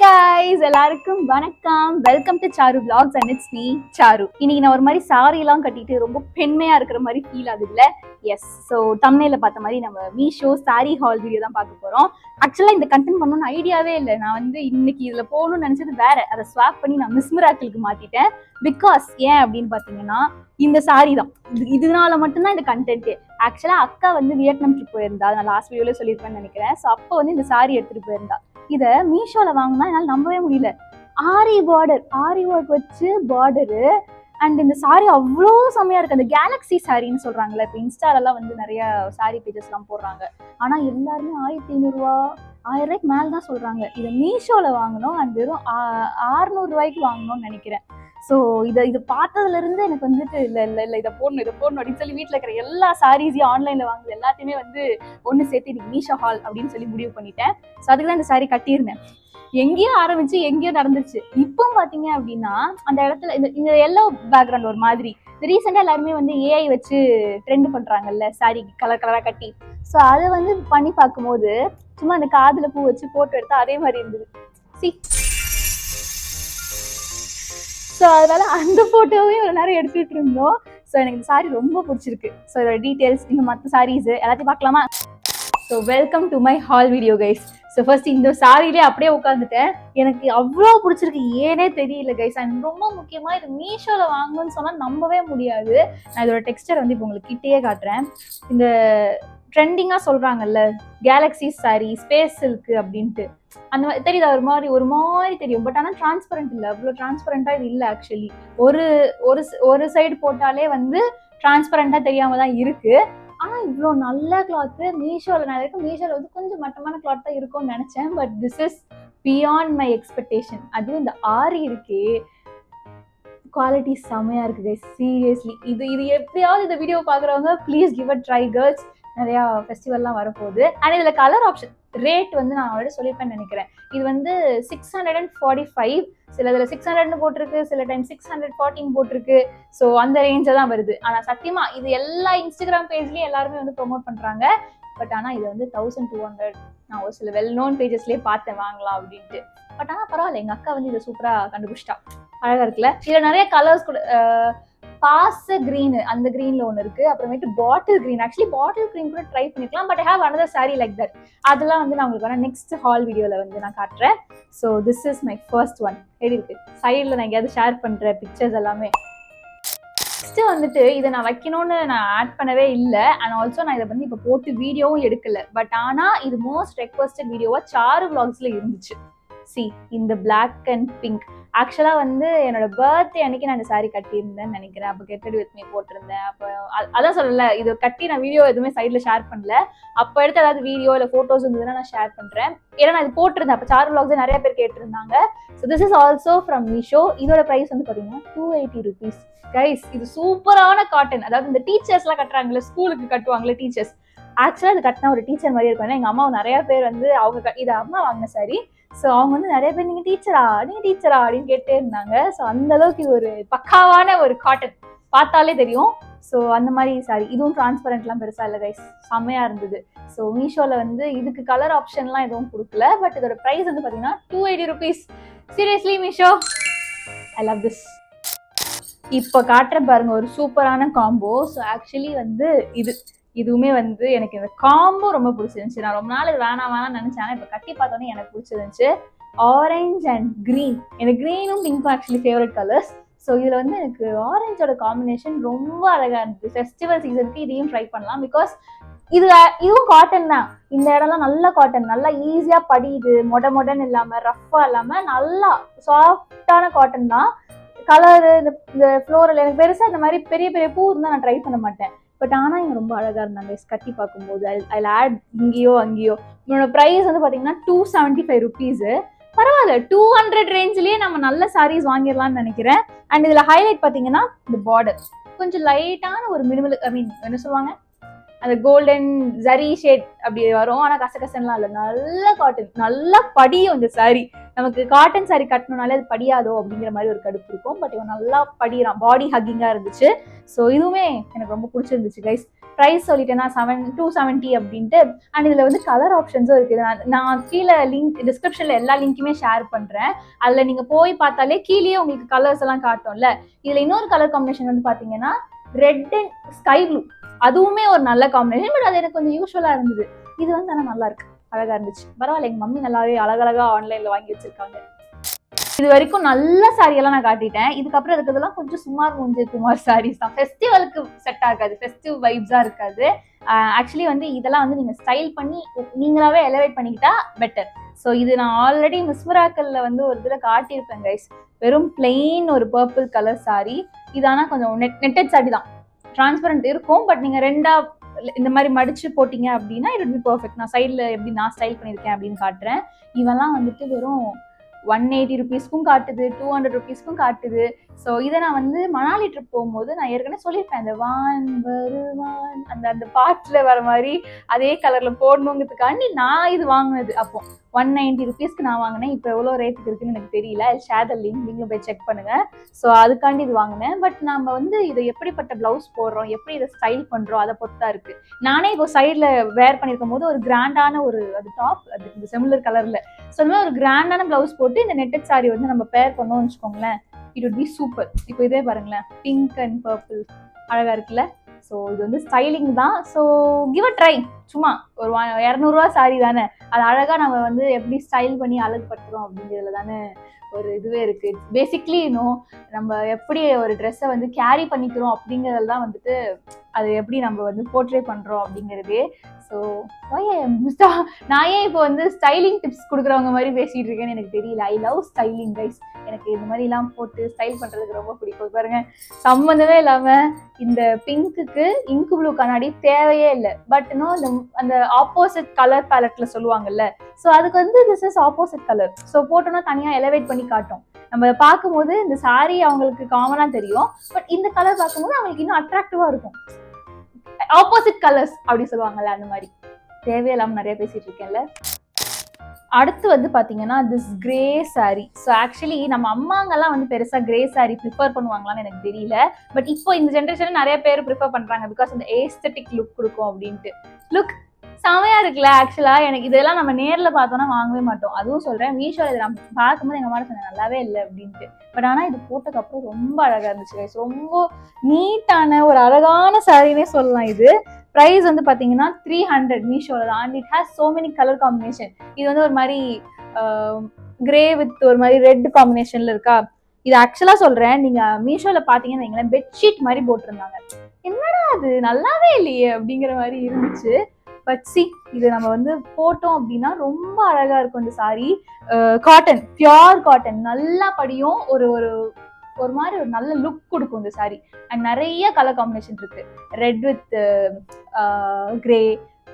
guys, எல்லாருக்கும் வணக்கம். Welcome to Charu vlogs and it's me Charu. இன்னைக்கு நான் ஒரு மாதிரி சாரி எல்லாம் கட்டிட்டு ரொம்ப பெண்மையா இருக்கிற மாதிரி ஃபீல் ஆகுதுல்ல. எஸ், ஸோ தம்ப்நெயில்ல பார்த்த மாதிரி நம்ம மீஷோ சாரி ஹால் வீடியோ தான் பார்க்க போறோம். ஆக்சுவலா இந்த கண்டென்ட் பண்ணணும்னு ஐடியாவே இல்லை. நான் இன்னைக்கு இதுல போகணும்னு நினைச்சது வேற. அதை ஸ்வாப் பண்ணி நான் மிஸ் மிராக்கிளுக்கு மாத்திட்டேன். பிகாஸ் ஏன் அப்படின்னு பாத்தீங்கன்னா இந்த சாரி தான். இதனால மட்டும்தான் இந்த கண்டென்ட். ஆக்சுவலா அக்கா வியட்நாம் ட்ரிப் போயிருந்தா. நான் லாஸ்ட் வீடியோல சொல்லியிருப்பேன்னு நினைக்கிறேன். ஸோ அப்போ இந்த சாரி எடுத்துட்டு போயிருந்தா. இத மீஷோல வாங்கினா என்னால நம்பவே முடியல. ஆரி ஒர்க் வச்சு பார்டரு அண்ட் இந்த சாரி அவ்வளோ செம்மையா இருக்கு. அந்த கேலக்ஸி சாரின்னு சொல்றாங்கல்ல, இப்போ இன்ஸ்டாலெல்லாம் நிறைய சாரி பேஜஸ் எல்லாம் போடுறாங்க. ஆனா எல்லாருமே 1500 ரூபா 1000 ரூபாய்க்கு மேல தான் சொல்றாங்க. இதை மீஷோல வாங்கணும் அண்ட் வெறும் 600 ரூபாய்க்கு வாங்கணும்னு நினைக்கிறேன். ஸோ இது பார்த்ததுல இருந்து எனக்கு இல்லை இதை போடணும் அப்படின்னு சொல்லி வீட்டில் இருக்கிற எல்லா சாரீஸையும் ஆன்லைன்ல வாங்குது எல்லாத்தையுமே ஒன்று சேர்த்து இன்னைக்கு மீஷோ ஹால் அப்படின்னு சொல்லி முடிவு பண்ணிட்டேன். ஸோ அதுக்கு தான் இந்த சாரி கட்டியிருந்தேன். எங்கேயோ ஆரம்பிச்சு எங்கேயோ நடந்துருச்சு. இப்போ பாத்தீங்க அப்படின்னா அந்த இடத்துல இந்த எல்லோ பேக்ரவுண்ட் ஒரு மாதிரி ரீசெண்டா எல்லாருமே ஏஐ வச்சு ட்ரெண்ட் பண்றாங்கல்ல, சாரி கலர் கலரா கட்டி. ஸோ அதை பண்ணி பார்க்கும்போது சும்மா அந்த காதுல பூ வச்சு போட்டோ எடுத்தா அதே மாதிரி இருந்தது. ஸோ அதனால அந்த போட்டோவையும் ஒரு நேரம் எடுத்துட்டு இருந்தோம். ஸோ எனக்கு இந்த சாரி ரொம்ப பிடிச்சிருக்கு. ஸோ இதோட டீட்டெயில்ஸ் இன்னும் மற்ற சாரீஸ் எல்லாத்தையும் பார்க்கலாமா? So welcome to my hall video guys. So first இந்த சாரிலே அப்படியே உட்காந்துட்டேன். எனக்கு அவ்வளோ பிடிச்சிருக்கு, ஏனே தெரியல கைஸ். அண்ட் ரொம்ப முக்கியமாக இது மீஷோல வாங்கணும்னு சொன்னால் நம்பவே முடியாது. நான் இதோட டெக்ஸ்டர் இப்போ உங்களுக்கு கிட்டேயே காட்டுறேன். இந்த ட்ரெண்டிங்காக சொல்கிறாங்கல்ல கேலக்ஸி சாரி, ஸ்பேஸ் சில்க்கு அப்படின்ட்டு, அந்த மாதிரி தெரியுதா? ஒரு மாதிரி தெரியும். பட் ஆனால் டிரான்ஸ்பரண்ட் இல்லை, அவ்வளோ டிரான்ஸ்பரண்டாக இது இல்லை. ஆக்சுவலி ஒரு சைடு போட்டாலே டிரான்ஸ்பரண்டாக தெரியாம தான் இருக்கு. ஆனால் இவ்வளோ நல்ல கிளாத்து மீஷோவில் நான் இருக்கு. மீஷோவில் கொஞ்சம் மட்டமான கிளாத் தான் இருக்கும்னு நினச்சேன். But this is beyond my expectation. அதுவும் இந்த ஆரி இருக்கே, குவாலிட்டி செம்மையா இருக்கு கைஸ். சீரியஸ்லி இது எப்படியாவது இந்த வீடியோ பார்க்குறவங்க please give a try girls. நிறையா ஃபெஸ்டிவல்லாம் வரப்போகுது. அண்ட் இதில் கலர் ஆப்ஷன் ரேட் நான் ஆல்ரெடி சொல்லியிருப்பேன்னு நினைக்கிறேன். இது 645, சில இதில் 600 போட்டிருக்கு, சில டைம் 614 போட்டிருக்கு. ஸோ அந்த ரேஞ்சை தான் வருது. ஆனால் சத்தியமா இது எல்லா இன்ஸ்டாகிராம் பேஜ்லேயும் எல்லாருமே ப்ரொமோட் பண்ணுறாங்க. பட் ஆனால் இது 1200. நான் ஒரு சில வெல் நோன் பேஜஸ்லேயே பார்த்தேன் வாங்கலாம் அப்படின்ட்டு. பட் ஆனால் பரவாயில்ல, எங்கள் அக்கா இதை சூப்பராக கண்டுபிடிச்சிட்டா. அழகாக இருக்குல்ல. இதில் நிறைய கலர்ஸ் கூட, பாச கிரீன், அந்த கிரீன்ல ஒன்று இருக்கு. அப்புறமேட்டு bottle green. Actually bottle green கூட ட்ரை பண்ணிக்கலாம். But I have another sorry like that. அதெல்லாம் நான் உங்களுக்கு நெக்ஸ்ட் ஹால் வீடியோவில் நான் காட்டுறேன். So this is my first one. எப்படி இருக்கு? சைடில் நான் எங்கேயாவது ஷேர் பண்ணுற பிக்சர்ஸ் எல்லாமே. நெக்ஸ்ட் இதை நான் வைக்கணும்னு நான் ஆட் பண்ணவே இல்லை. அண்ட் ஆல்சோ நான் இதை இப்போ போட்டு வீடியோவும் எடுக்கல. பட் ஆனால் இது மோஸ்ட் ரெக்வஸ்டட் வீடியோவா சாரு vlogsல இருந்துச்சு. சி இந்த பிளாக் அண்ட் பிங்க். ஆக்சுவலா என்னோட பர்த்டே அன்னைக்கு நான் இந்த சாரி கட்டியிருந்தேன்னு நினைக்கிறேன். அப்போ கெட் ரெடி வித் மீ போட்டிருந்தேன். அப்போ அதான் சொல்லல, இது கட்டி நான் வீடியோ எதுவுமே சைட்ல ஷேர் பண்ணல. அப்போ எடுத்து ஏதாவது வீடியோ இல்லை போட்டோஸ் இருந்ததுன்னா நான் ஷேர் பண்றேன். ஏன்னா நான் இது போட்டிருந்தேன். அப்போ சாரு vlogs நிறைய பேர் கேட்டிருந்தாங்க. So this is also from Meesho. இதோட பிரைஸ் பாத்தீங்கன்னா 280 rupees. கைஸ் இது சூப்பரான காட்டன். அதாவது இந்த டீச்சர்ஸ் எல்லாம் கட்டுறாங்கல்ல, ஸ்கூலுக்கு கட்டுவாங்களே டீச்சர்ஸ். ஆக்சுவலா இது கட்டினா ஒரு டீச்சர் மாதிரி இருக்கும். எங்க அம்மா நிறைய பேர் அவங்க இதை அம்மா வாங்கின சாரி. ஸோ அவங்க நிறைய பேர் நீங்க டீச்சரா அப்படின்னு கேட்டே இருந்தாங்க. ஸோ அந்த அளவுக்கு இது ஒரு பக்காவான ஒரு காட்டன், பார்த்தாலே தெரியும். ஸோ அந்த மாதிரி சாரி. இதுவும் டிரான்ஸ்பரண்ட்லாம் பெருசா இல்லை கைஸ், செம்மையா இருந்தது. ஸோ மீஷோல இதுக்கு கலர் ஆப்ஷன்லாம் எதுவும் கொடுக்கல. பட் இதோட பிரைஸ் பாத்தீங்கன்னா 280 rupees. Seriously Meesho, I love this. இப்போ காட்டுற பாருங்க ஒரு சூப்பரான காம்போ. ஸோ ஆக்சுவலி இதுவுமே எனக்கு இந்த காம்போ ரொம்ப பிடிச்சிருந்துச்சு. நான் ரொம்ப நாள் இது வேணாம் நினைச்சேன். இப்போ கட்டி பார்த்தோன்னே எனக்கு பிடிச்சிருந்துச்சு. Orange and green. எனக்கு கிரீனும் பிங்க்கும் ஆக்சுவலி ஃபேவரட் கலர்ஸ். ஸோ இதில் எனக்கு ஆரஞ்சோட காம்பினேஷன் ரொம்ப அழகா இருந்துச்சு. ஃபெஸ்டிவல் சீசனுக்கு இதையும் ட்ரை பண்ணலாம். பிகாஸ் இதுவும் காட்டன் தான். இந்த இடம்லாம் நல்ல காட்டன், நல்லா ஈஸியா படியுது. மொடன்னு இல்லாம, ரஃபா இல்லாம, நல்லா சாஃப்டான காட்டன் தான். கலரு, இந்த ஃப்ளோரல், எனக்கு பெருசா இந்த மாதிரி பெரிய பெரிய பூ இருந்தா நான் ட்ரை பண்ண மாட்டேன். பட் ஆனால் இங்கே ரொம்ப அழகாக இருந்தாங்க கட்டி பார்க்கும்போது. ஐ ஆட் இங்கேயோ அங்கேயோ. என்னோட ப்ரைஸ் பார்த்தீங்கன்னா 275 rupees. பரவாயில்ல, 200 ரேஞ்சிலேயே நம்ம நல்ல சாரீஸ் வாங்கிடலாம்னு நினைக்கிறேன். அண்ட் இதில் ஹைலைட் பார்த்தீங்கன்னா இந்த பார்டர் கொஞ்சம் லைட்டான ஒரு மினிமல், என்ன சொல்லுவாங்க, அந்த கோல்டன் ஜரி ஷேட் அப்படி வரும். ஆனால் கசகசன்லாம் இல்லை, நல்ல காட்டன், நல்லா படியும் இந்த சாரி. நமக்கு காட்டன் சாரி கட்டணும்னாலே அது படியாதோ அப்படிங்கிற மாதிரி ஒரு கடுப்பு இருக்கும். பட் இவன் நல்லா படிக்கிறான், பாடி ஹக்கிங்கா இருந்துச்சு. ஸோ இதுவுமே எனக்கு ரொம்ப பிடிச்சிருந்துச்சு கைஸ். ப்ரைஸ் சொல்லிட்டேன்னா 270 அப்படின்ட்டு. அண்ட் இதில் வந்து கலர் ஆப்ஷன்ஸும் இருக்குது. நான் கீழே லிங்க் டிஸ்கிரிப்ஷனில் எல்லா லிங்க்குமே ஷேர் பண்ணுறேன். அதில் நீங்கள் போய் பார்த்தாலே கீழே உங்களுக்கு கலர்ஸ் எல்லாம் காட்டும்ல. இதில் இன்னொரு கலர் காம்பினேஷன் வந்து பார்த்தீங்கன்னா ரெட் அண்ட் ஸ்கை ப்ளூ. அதுவுமே ஒரு நல்ல காம்பினேஷன். பட் அது எனக்கு கொஞ்சம் யூஸ்வலாக இருந்தது. இது வந்து ஆனால் நல்லா இருக்கு, அழகாக இருந்துச்சு. பரவாயில்ல, எங்கள் மம்மி நல்லாவே அழகழகா ஆன்லைனில் வாங்கி வச்சிருக்காங்க. இது வரைக்கும் நல்ல சாரியெல்லாம் நான் காட்டிட்டேன். இதுக்கப்புறம் இருக்கிறதெல்லாம் கொஞ்சம் சுமார் மூஞ்சி குமார் சாரீஸ் தான். ஃபெஸ்டிவலுக்கு செட் ஆகாது, ஃபெஸ்டிவ் வைப்ஸா இருக்காது. ஆக்சுவலி வந்து இதெல்லாம் வந்து நீங்க ஸ்டைல் பண்ணி நீங்களாவே எலவேட் பண்ணிக்கிட்டா பெட்டர். ஸோ இது நான் ஆல்ரெடி மிஸ் மிராக்கல்ல வந்து ஒரு இதில் காட்டியிருப்பேன் கைஸ். வெறும் பிளெயின் ஒரு பர்பிள் கலர் சாரி. இது ஆனால் கொஞ்சம் நெட்டட் சாரி தான், டிரான்ஸ்பரண்ட் இருக்கும். பட் நீங்க ரெண்டா இந்த மாதிரி மடிச்சு போட்டீங்க அப்படின்னா இட் வுட் பி பர்ஃபெக்ட். நான் சைடில் எப்படி நான் ஸ்டைல் பண்ணியிருக்கேன் அப்படின்னு காட்டுறேன். இவெல்லாம் வந்துட்டு வெறும் 180 rupeesக்கும் காட்டுது, 200 rupeesக்கும் காட்டுது. ஸோ இதை நான் வந்து மணாலி ட்ரிப் போகும்போது நான் ஏற்கனவே சொல்லியிருப்பேன், அந்த வான் வருவான் அந்த பாட்டில் வர மாதிரி அதே கலரில் போடணுங்கிறதுக்காண்டி நான் இது வாங்கினது. அப்போ 190 rupeesக்கு நான் வாங்கினேன். இப்போ எவ்வளோ ரேட்டுக்கு இருக்குன்னு எனக்கு தெரியல. ஷேர் த லிங்க், நீங்களும் போய் செக் பண்ணுங்க. ஸோ அதுக்காண்டி இது வாங்கினேன். பட் நம்ம வந்து இதை எப்படிப்பட்ட ப்ளவுஸ் போடுறோம், எப்படி இதை ஸ்டைல் பண்ணுறோம், அதை பொறுத்தா இருக்கு. நானே இப்போ சைடில் வேர் பண்ணியிருக்கும் போது ஒரு கிராண்டான ஒரு அது டாப், அது இந்த செமிலர் கலரில். ஸோ அந்த மாதிரி ஒரு கிராண்டான ப்ளவுஸ் போட்டு இந்த நெட்டட் சாரி வந்து நம்ம பேர் பண்ணோம்னு வச்சுக்கோங்களேன், இட் வுட் பி சூப்பர். இப்போ இதே பாருங்களேன், பிங்க் அண்ட் பர்பிள் அழகா இருக்குல்ல. ஸோ இது வந்து ஸ்டைலிங் தான். So give a try. சும்மா ஒரு 200 சாரி தானே, அது அழகா நம்ம வந்து எப்படி ஸ்டைல் பண்ணி அழகுபடுத்துறோம் அப்படிங்கிறதுல தானே ஒரு இதுவே இருக்கு. பேசிக்லி இன்னும் நம்ம எப்படி ஒரு ட்ரெஸ்ஸை வந்து கேரி பண்ணிக்கிறோம் அப்படிங்கிறதுல தான் வந்துட்டு அது எப்படி நம்ம வந்து போர்ட்ரே பண்றோம் அப்படிங்கிறதே. ஸோ நான் ஏன் இப்போ வந்து ஸ்டைலிங் டிப்ஸ் கொடுக்குறவங்க மாதிரி பேசிட்டு இருக்கேன்னு எனக்கு தெரியல. I love styling guys. எனக்கு இது மாதிரி எல்லாம் போட்டு ஸ்டைல் பண்றதுக்கு ரொம்ப பிடிக்கும். பாருங்க, சம்மந்தமே இல்லாம இந்த பிங்க்குக்கு இங்கு ப்ளூ கண்ணாடி தேவையே இல்லை. பட் இன்னும் அந்த ஆப்போசிட் கலர் பேலட்ல சொல்லுவாங்கல்ல, ஸோ அதுக்கு வந்து this is opposite colour. So போட்டோன்னா தனியாக எலவேட் பண்ணி காட்டும். நம்ம பார்க்கும்போது இந்த சாரி அவங்களுக்கு காமனா தெரியும், பட் இந்த கலர் பார்க்கும்போது அவங்களுக்கு இன்னும் அட்ராக்டிவா இருக்கும். ஆப்போசிட் கலர்ஸ் அப்படி சொல்லுவாங்கல்ல, அந்த மாதிரி. தேவையில்லாம நிறைய பேசிட்டு இருக்கேன்ல. அடுத்து வந்து பாத்தீங்கன்னா this grey sorry. So actually நம்ம அம்மாங்கெல்லாம் வந்து பெருசா கிரே சாரி ப்ரிஃபர் பண்ணுவாங்களான்னு எனக்கு தெரியல. பட் இப்போ இந்த ஜென்ரேஷன்ல நிறைய பேர் ப்ரிஃபர் பண்றாங்க, பிகாஸ் அந்த ஏஸ்தட்டிக் லுக் கொடுக்கும் அப்படின்ட்டு. லுக் செமையா இருக்குல்ல. ஆக்சுவலா எனக்கு இதெல்லாம் நம்ம நேர்ல பார்த்தோம்னா வாங்கவே மாட்டோம். அதுவும் சொல்றேன், மீஷோல இதை நம்ம பார்க்கும்போது எங்க அம்மா சொன்னேன் நல்லாவே இல்லை அப்படின்ட்டு. பட் ஆனா இது போட்டதுக்கு அப்புறம் ரொம்ப அழகா இருந்துச்சு. ரொம்ப நீட்டான ஒரு அழகான சாரினே சொல்லலாம். இது ப்ரைஸ் வந்து பார்த்தீங்கன்னா 300 மீஷோவில் தான். And it has so many colour combination. இது வந்து ஒரு மாதிரி கிரே வித் ஒரு மாதிரி ரெட் காம்பினேஷன்ல இருக்கா. இது ஆக்சுவலாக சொல்கிறேன், நீங்கள் மீஷோவில் பார்த்தீங்கன்னு வைங்களேன், பெட்ஷீட் மாதிரி போட்டிருந்தாங்க. என்னடா அது நல்லாவே இல்லையே அப்படிங்கிற மாதிரி இருந்துச்சு. பட் சி, இது நம்ம வந்து போட்டோம் அப்படின்னா ரொம்ப அழகாக இருக்கும். இந்த சாரி காட்டன், பியோர் காட்டன், நல்லா படியும். ஒரு ஒரு ஒரு மாதிரி ஒரு நல்ல லுக் கொடுக்கும் இந்த சாரி. அண்ட் நிறைய கலர் காம்பினேஷன் இருக்கு. Red with grey,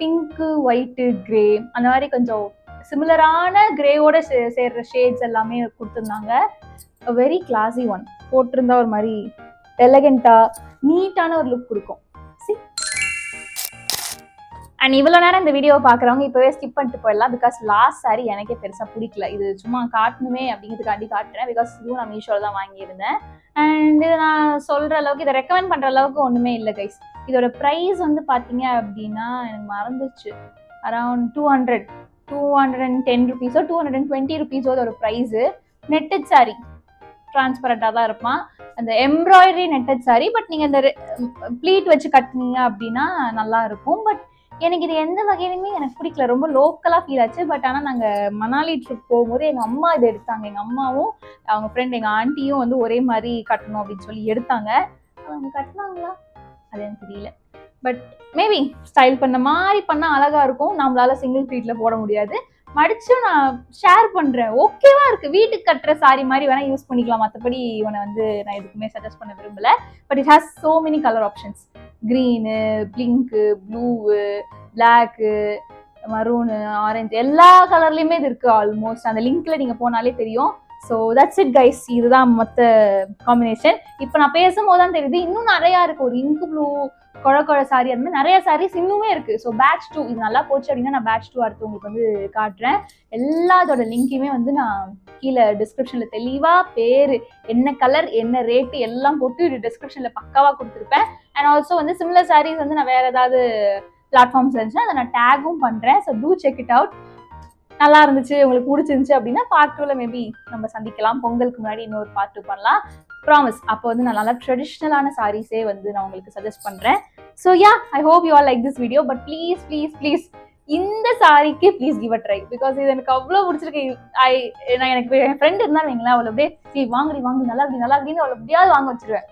pink, white, grey, அந்த மாதிரி கொஞ்சம் சிமிலரான கிரேவோட சேர்ற ஷேட்ஸ் எல்லாமே கொடுத்துருந்தாங்க. Very classy one. போட்டிருந்தா ஒரு மாதிரி எலகெண்டா நீட்டான ஒரு லுக் கொடுக்கும். அண்ட் இவ்வளோ நேரம் இந்த வீடியோ பார்க்குறவங்க இப்போவே ஸ்கிப் பண்ணிட்டு போயிடலாம், பிகாஸ் லாஸ்ட் சாரி எனக்கே பெருசாக பிடிக்கல. இது சும்மா காட்டணுமே அப்படிங்கிறதுக்காண்டி காட்டுறேன், பிகாஸ் இதுவும் நான் மீஷோவில் தான் வாங்கியிருந்தேன். அண்ட் இதை நான் சொல்கிற அளவுக்கு, இதை ரெக்கமெண்ட் பண்ணுற அளவுக்கு ஒன்றுமே இல்லை கைஸ். இதோட ப்ரைஸ் வந்து பார்த்தீங்க அப்படின்னா எனக்கு மறந்துச்சு, அரௌண்ட் 210 rupees 220 rupees ஒரு ப்ரைஸு. நெட்டட் சாரி, டிரான்ஸ்பரண்டாக தான் இருப்பான். அந்த எம்ப்ராய்டரி நெட்டட் சாரி. பட் நீங்கள் இந்த ப்ளீட் வச்சு கட்டினீங்க அப்படின்னா நல்லா இருக்கும். பட் எனக்கு இது எந்த வகையிலுமே எனக்கு பிடிக்கல, ரொம்ப லோக்கலாக ஃபீல் ஆச்சு. பட் ஆனால் நாங்கள் மணாலி ட்ரிப் போகும்போது எங்கள் அம்மா இதை எடுத்தாங்க. எங்கள் அம்மாவும் அவங்க ஃப்ரெண்ட் எங்கள் ஆண்டியும் வந்து ஒரே மாதிரி கட்டணும் அப்படின்னு சொல்லி எடுத்தாங்க. அவங்க கட்டினாங்களா அது எனக்கு தெரியல. பட் மேபி ஸ்டைல் பண்ண மாதிரி பண்ணால் அழகாக இருக்கும். நம்மளால சிங்கிள் ப்ளீட்டில் போட முடியாது. மடிச்சும் நான் ஷேர் பண்ணுறேன், ஓகேவா இருக்குது. வீட்டுக்கு கட்டுற சாரி மாதிரி வேணால் யூஸ் பண்ணிக்கலாம். மற்றபடி இவனை வந்து நான் எதுக்குமே சஜஸ்ட் பண்ண விரும்பலை. But it has so many colour options. Green, pink, blue, black, maroon, orange, எல்லா கலர்லையுமே இது இருக்குது ஆல்மோஸ்ட். அந்த லிங்க்ல நீங்கள் போனாலே தெரியும். So that's it guys. இதுதான் மொத்த காம்பினேஷன். இப்போ நான் பேசும்போது தான் தெரியுது இன்னும் நிறையா இருக்கு. ஒரு இங்கு ப்ளூ குழ சாரி அந்த மாதிரி நிறைய சாரீஸ் இன்னுமே இருக்கு. ஸோ பேட்ச் 2 இது நல்லா போச்சு அப்படின்னா நான் பேட்ச் 2 அடுத்து உங்களுக்கு வந்து காட்டுறேன். எல்லாத்தோட லிங்கையுமே வந்து நான் கீழே டிஸ்கிரிப்ஷன்ல தெளிவா பேரு என்ன கலர் என்ன ரேட்டு எல்லாம் போட்டு டிஸ்கிரிப்ஷன்ல பக்காவா கொடுத்துருப்பேன். அண்ட் ஆல்சோ வந்து சிமிலர் சாரீஸ் வந்து நான் வேற ஏதாவது பிளாட்ஃபார்ம்ஸ் இருந்துச்சுன்னா அதை நான் டேகும் பண்றேன். So do check it out. நல்லா இருந்துச்சு உங்களுக்கு பிடிச்சிருந்துச்சு அப்படின்னா பார்ட் 2ல மேபி நம்ம சந்திக்கலாம். பொங்கலுக்கு முன்னாடி இன்னொரு பார்ட் 2 பண்ணலாம். ப்ராமிஸ். அப்போ வந்து நான் நல்லா ட்ரெடிஷ்னலான சாரீஸே வந்து நான் உங்களுக்கு சஜஸ்ட் பண்றேன். So yeah, I hope you all like this video. But please please please இந்த சாரிக்கு please give a try. Because இது எனக்கு அவ்வளோ பிடிச்சிருக்கு. நான் எனக்கு என் ஃப்ரெண்ட் இருந்தாலும் வைங்களேன், அவளை அப்படியே வாங்கி நல்லா அப்படின்னு அவளை எப்படியாவது வாங்க வச்சிருவேன்.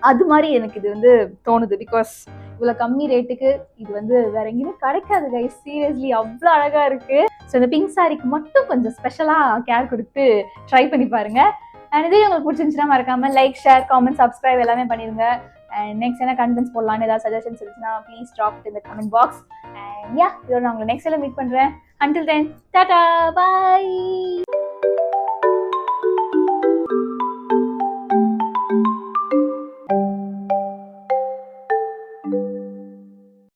அது மாதிரி எனக்கு இது வந்து தோணுது. பிகாஸ் இவ்வளோ கம்மி ரேட்டுக்கு இது வந்து வேற எங்கேயுமே கிடைக்காது கைஸ். சீரியஸ்லி அவ்வளோ அழகா இருக்கு. ஸோ இந்த பிங்க் சாரிக்கு மட்டும் கொஞ்சம் ஸ்பெஷலாக கேர் கொடுத்து ட்ரை பண்ணி பாருங்க. அண்ட் இதே உங்களுக்கு பிடிச்சிருந்துச்சுன்னா மறக்காம லைக், ஷேர், காமெண்ட், சப்ஸ்கிரைப் எல்லாமே பண்ணிடுங்க. அண்ட் நெக்ஸ்ட் என்ன கண்டென்ட்ஸ் போடலான்னு ஏதாவது சஜஷன்ஸ் இருந்துச்சுன்னா please drop in the comment box. And yeah, இதோட நான் உங்களை நெக்ஸ்ட் எல்லாம் மீட் பண்ணுறேன். அண்டில் தென் டாடா பாய்.